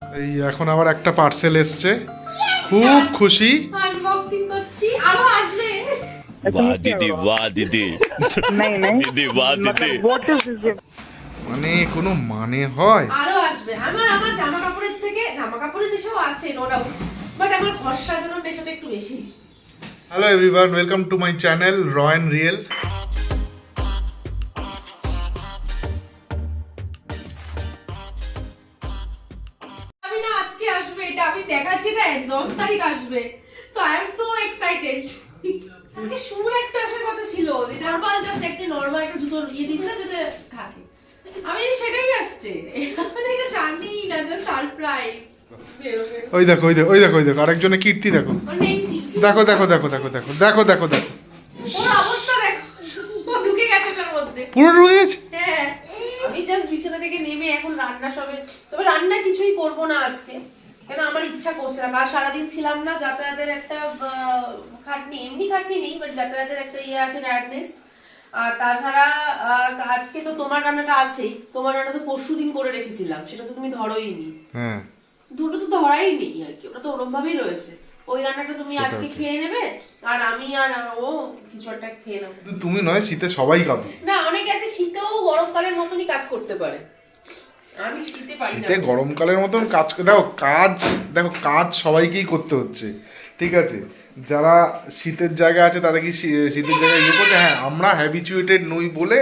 এই এখন আবার একটা পার্সেল এসছে, খুব খুশি। আনবক্সিং করছি, আরো আসবে। वाह दीदी वाह दीदी नहीं नहीं दीदी वाह दीदी मतलब व्हाट इज दिस মানে কোনো মানে হয়? আরো আসবে। আমার জামা কাপড়ের থেকে জামা কাপড়ের নেশাও আছে, নো ডাউট, বাট আমার ঘর সাজানোর নেশাটা একটু বেশি। Hello everyone, welcome to my channel র অ্যান্ড রিয়েল। আমি না আজকে আসবে, এটা আমি দেখাচ্ছি না, 10 তারিখ আসবে। So I am so excited. আজকে শুর একটা আসার কথা ছিল, যেটা নরমাল জাস্ট একটা নরমাল একটা জুতো দিয়েছিলাম যাতে থাকে। আমি সেটাই আসছে, আমি এটা জানি না, জাস্ট সারপ্রাইজ। ওই দেখো ওই দেখো ওই দেখো ওই দেখো আরেকজনের কীর্তি দেখো, দেখো দেখো দেখো দেখো দেখো দেখো দেখো দেখো ওর অবস্থা দেখো, ও ঢুকে গেছে ওটার মধ্যে। পুরো ঢুকে গেছে। হ্যাঁ, আমি জাস্ট বিছানা থেকে নেমে এখন রান্না সবে, তবে রান্না কিছুই করব না আজকে, কেন আমার ইচ্ছা করছে না। কাল সারাদিন ছিলাম না, যাতায়াতের একটা খাটনি, এমনি খাটনি নেই, বাট যাতায়াতের একটা ইয়ে আছে, টায়ার্ডনেস। আর তাছাড়া আজকে তো তোমার রান্নাটা আছেই, তোমার রান্না তো পরশুদিন করে রেখেছিলাম, সেটা তো তুমি ধরোই নি। হ্যাঁ, দুটো তো ধরাই নেই আর কি, ওটা তো ওরম ভাবেই রয়েছে। ওই রান্নাটা তুমি আজকে খেয়ে নেবে, আর আমি আর ও কিছু একটা খেয়ে নেবো। কিন্তু তুমি নয়, শীতে সবাই খাবে। না, অনেকে আছে শীতেও গরমকালের মতনই কাজ করতে পারে, আমি শীতে পারি না। শীতে গরমকালের মতন কাজ দেখো, দেখো কাজ সবাইকেই করতে হচ্ছে, ঠিক আছে। যারা শীতের জায়গা আছে তারা কি শীতের জায়গায় ইয়ে করছে, হ্যাঁ আমরা হ্যাবিচুয়েটেড নই বলে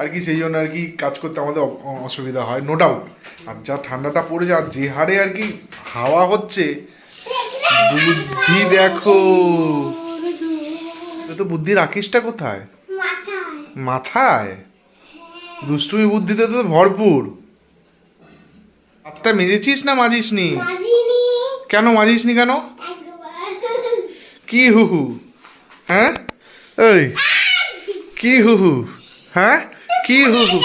আর কি, সেই জন্য আর কি কাজ করতে আমাদের অসুবিধা হয়, নো ডাউট। আর যা ঠান্ডাটা পড়েছে আর যে হারে আর কি হাওয়া হচ্ছে, বুদ্ধি দেখো। তো বুদ্ধি রাখিসটা কোথায়? মাথায়। দুষ্টুমি বুদ্ধিতে তো ভরপুর। হাতটা মেজেছিস না মাজিসনি? কেন মাজিসনি কেন? কি হুহু? হ্যাঁ এই কি হুহু? হ্যাঁ কি হুহু?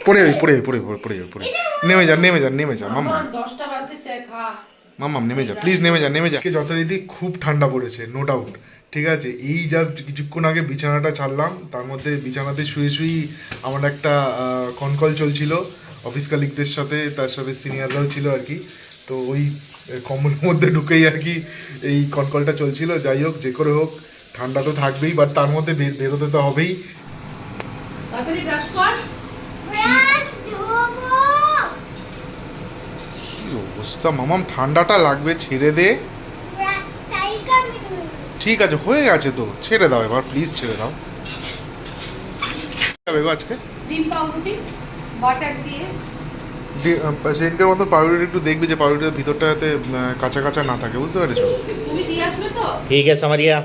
পড়ে যাবি পড়ে যাবি পড়ে যাবি পড়ে যাবি পড়ে যাবি। নেমে যা নেমে যা নেমে যা মাম্মা, 10টা বাজতে চাই, খা। মাম্মাম নেমে যা প্লিজ, নেমে যা নেমে যা। যথারীতি খুব ঠান্ডা পড়েছে, নো ডাউট, ঠিক আছে। এই জাস্ট কিছুক্ষণ আগে বিছানাটা ছাড়লাম, তার মধ্যে বিছানাতে শুয়ে শুয়েই আমার একটা কনকল চলছিল অফিস কালিকদের সাথে, তার সাথে সিনিয়ররাও ছিল আর কি। তো ওই কম্বলের মধ্যে ঢুকেই আর কি এই কনকলটা চলছিল। যাই হোক, যে করে হোক ঠান্ডা তো থাকবেই, বাট তার মধ্যে বেরোতে তো হবেই। তাড়াতাড়ি ব্রাশ কর। কি অবস্থা মামাম, ঠান্ডাটা লাগবে, ছেড়ে দে। ঠিক আছে, হয়ে গেছে তো, ছেড়ে দাও এবার, প্লিজ ছেড়ে দাও। যাবে গো আজকে ডিম পাউরুটি বাটার দিয়ে। সেন্টের মতো পাউরুটি একটু দেখবি যে পাউরুটির ভিতরটা যাতে কাঁচা কাঁচা না থাকে, বুঝতে পেরেছো? তুমি দিয়ে আসবে তো? ठीक है समरिया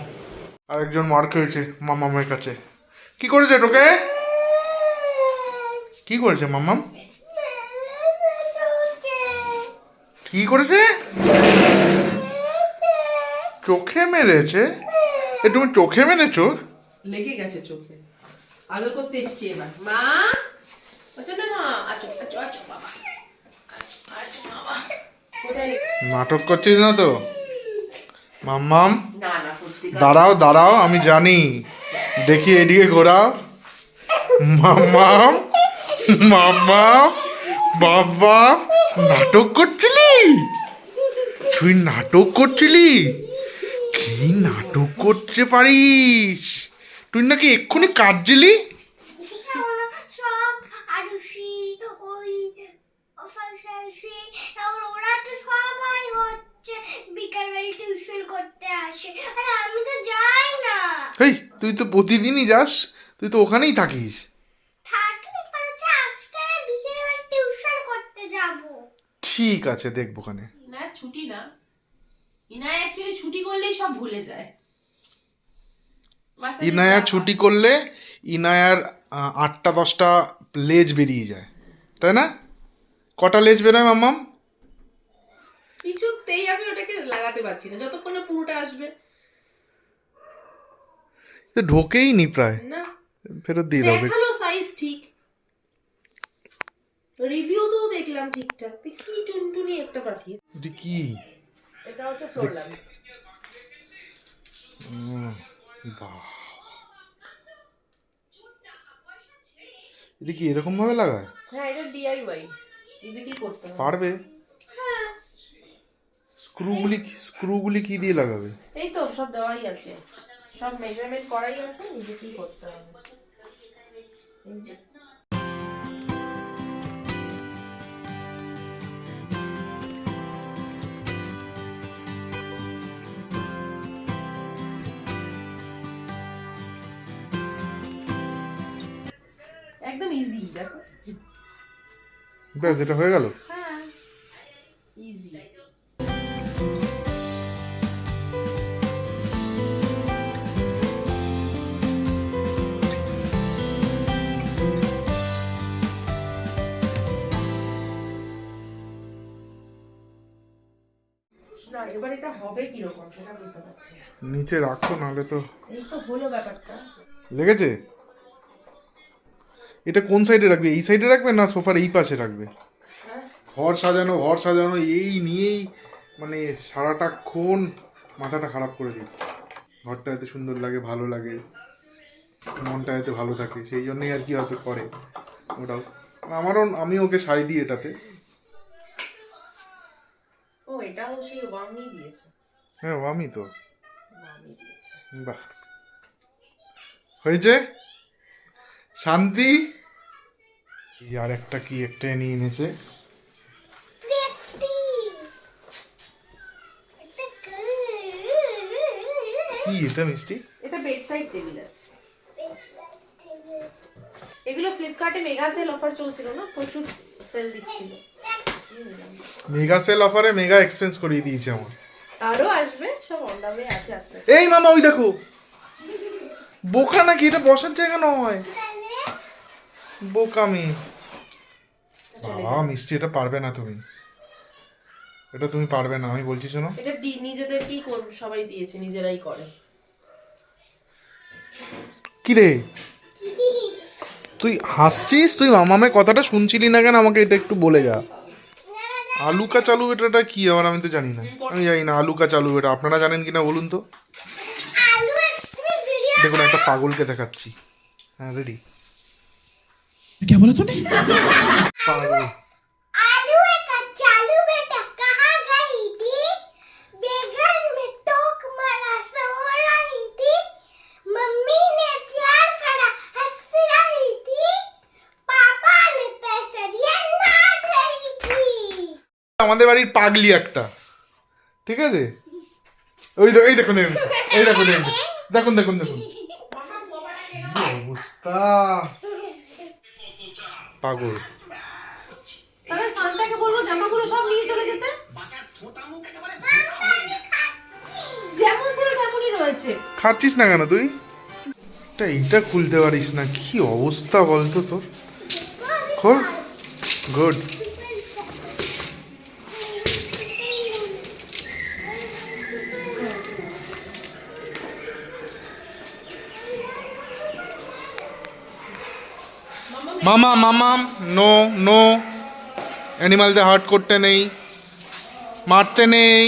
আরেকজন মার খেয়েছে মামামের কাছে। কি করেছে তোকে? কি করেছে মামাম? কি করেছে? চোখে মেরেছে? এ তুমি চোখে মেরেছো? লেগে গেছে চোখে। আদর করতে এসছি এবার। মা, আচ্ছা না মা, আচ্ছা আচ্ছা আচ্ছা বাবা, আচ্ছা বাবা। কোথায়? নাটক করছিস না তো মাম্মাম? না না, সত্যি দাঁড়াও দাঁড়াও, আমি জানি, দেখি এদিকে ঘোরাও। মাম্মাম মাম্মাম, বাবা নাটক করছিলি? তুই নাটক করছিলি? কি নাটক করতে পারিস তুই? নাকি এক্ষুনি কাঁদছিলি? সব আরুষি ওই ফারসাসি ওরা তো সবাই হচ্ছে বিকালবেলা টিউশন করতে আসে, আর আমি তো যাই না। এই তুই তো প্রতিদিনই যাস, তুই তো ওখানেই থাকিস। থাকি পর হচ্ছে আজকে আমি বিকেলবেলা টিউশন করতে যাব। ঠিক আছে, দেখবো ওখানে। না, ছুটি না, ইনায় অ্যাকচুয়ালি ছুটি করলেই সব ভুলে যায়। বাচ্চাদের ইনায়া যা ছুটি হয়। করলে ইনায়ার 8টা 10টা লেজ বেরিয়ে যায়, তাই না? কটা লেজ বেরোয় মাম্মাম? কিছুতেই আমি ওটাকে লাগাতে পারছি না, যতক্ষণ না পুরোটা আসবে। তো ঢোকেই নি প্রায়, না, ফেরত দিয়ে দাও। দেখালো সাইজ ঠিক, রিভিউ তো দেখলাম ঠিকঠাক। কি টুনটুনি একটা পাঠিয়ে, এটা কি? এটা হচ্ছে প্রবলেম। বাহ, এটা কি এরকম ভাবে লাগায়? হ্যাঁ, এটা ডিআইওয়াই, নিজে কি করতে হবে। পারবে? হ্যাঁ, স্ক্রুগুলি কি দিয়ে লাগাবে? এই তো সব দেওয়াই আছে, সব মেজারমেন্ট করাই আছে, নিজে কি করতে হবে। এই যে। একদম ইজি, দেখো। ব্যাস, এটা হয়ে গেল। হ্যাঁ, ইজি। না, এবার এটা হবে কিরকম সেটা বুঝতে পারছি না। নিচে রাখো, নাহলে তো। এই তো হলো ব্যাপারটা। লেগেছে? এটা কোন সাইডে রাখবে? এই সাইডে রাখবে না সোফার এই পাশে রাখবে? হ্যাঁ, ঘর সাজানো এই নিয়েই মানে সারাটাক্ষণ মাথাটা খারাপ করে দিই। ঘরটা এত সুন্দর লাগে, ভালো লাগে, মনটা এত ভালো থাকে, সেই জন্যই আর কি হয়তো করে ওটাও। আমি ওকে শাড়ি দিই এটাতে। ও এটাও সেই ওয়ার্মই দিয়েছে। হ্যাঁ, আমি তো। ওয়ার্মই দিয়েছে। বাহ, হয়েছে শান্তি। আর একটা কি একটা নিয়ে এনেছে। বেস্টি কি এটা মিষ্টি? এটা বেডসাইড টেবিল আছে। এগুলো ফ্লিপকার্টে মেগা সেল অফার চলছিল না, প্রচুর সেল দিচ্ছিল। মেগা সেল অফারে মেগা এক্সপেন্স করিয়ে দিয়েছে আমার। আরো আসবে, সব অন দা ওয়ে আছে আস্তে আস্তে। এই মামা, ওই দেখো, বোকা নাকি? এটা বসার জায়গা নয়, বোকামি। বাবা মিষ্টি, এটা পারবে না তুমি, এটা তুমি পারবে না, আমি বলছি শোনো। এটা নিজেদেরকেই সবাই দিয়েছে, নিজেরাই করে। কি রে তুই হাসছিস? তুই মামামের কথাটা শুনছিলি না কেন? আমাকে এটা একটু বলে যা। আলুকা চালু বেটাটা কি আবার? আমি তো জানি না, আমি জানি না আলুকা চালু বেটা। আপনারা জানেন কিনা বলুন তো। আলু একটা ভিডিও দেখুন, একটা পাগলকে দেখাচ্ছি। হ্যাঁ, রেডি? পাগল। आलू एक चालू बेटा कहाँ गई थी? बेगन में टोक मारा सो रही थी, मम्मी ने प्यार करा हंस रही थी, पापा ने पैसे दिए नाच रही थी। আমাদের বাড়ির পাগলি একটা, ঠিক আছে? এই দেখুন, দেখুন দেখুন কি অবস্থা, পাগল। তাহলে শান্তাকে বলবো জামাগুলো সব নিয়ে চলে যেতে। যেমন ছিল তেমনই রয়েছে। খাচ্ছিস না কেন তুই? এইটা খুলতে পারিস না, কি অবস্থা বলতো তোর? খোল। গুড। মামা নো, অ্যানিমালদের হার্ট করতে নেই, মারতে নেই।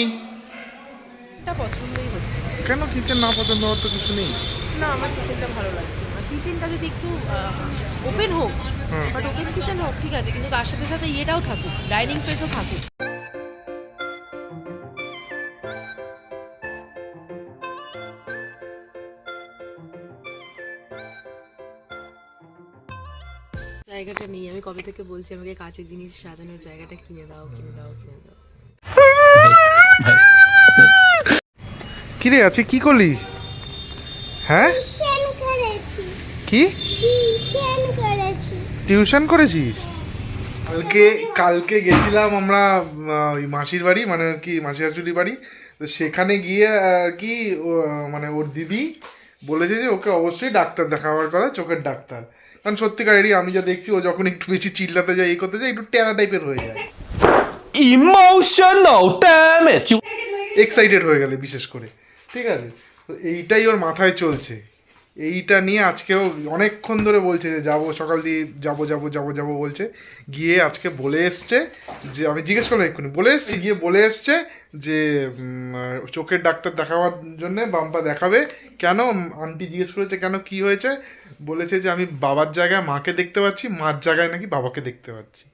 এটা পছন্দই হচ্ছে না। কেন কিচেন না পছন্দ হওয়ার তো কিছু নেই। না, আমার কিচেনটা ভালো লাগছে না। কিচেনটা যদি একটু ওপেন হোক, বাট ওপেন কিচেন হোক ঠিক আছে, কিন্তু তার সাথে সাথে ইয়েটাও থাকুক, ডাইনিং প্লেসও থাকুক। জায়গাটা নেই, আমি কবে থেকে বলছি আমাকে কাঁচের জিনিস সাজানোর জায়গাটা কিনে দাও। কি রে আছে, কি করলি? হ্যাঁ, টিউশন করেছি, কি টিউশন করেছি। টিউশন করেছিস? কালকে গেছিলাম আমরা ওই মাসির বাড়ি, মানে আর কি মাসি শাশুড়ির বাড়ি। তো সেখানে গিয়ে আর কি মানে ওর দিদি বলেছে যে ওকে অবশ্যই ডাক্তার দেখাবার কথা, চোখের ডাক্তার। কারণ সত্যিকারেরই আমি যা দেখছি, ও যখন একটু বেশি চিল্লাতে যায়, এই করতে যায়, একটু টেরা টাইপের হয়ে যায়, Emotional damage. এক্সাইটেড হয়ে গেলে বিশেষ করে, ঠিক আছে? তো এইটাই ওর মাথায় চলছে। এইটা নিয়ে আজকেও অনেকক্ষণ ধরে বলছে যে যাবো, সকাল দিয়ে যাবো বলছে। গিয়ে আজকে বলে এসছে যে, আমি জিজ্ঞেস করলাম এক্ষুনি, বলে এসছে যে চোখের ডাক্তার দেখাবার জন্য বাম্পা দেখাবে। কেন? আন্টি জিজ্ঞেস করেছে কেন, কি হয়েছে? বলেছে যে আমি বাবার জায়গায় মাকে দেখতে পাচ্ছি, মার জায়গায় নাকি বাবাকে দেখতে পাচ্ছি।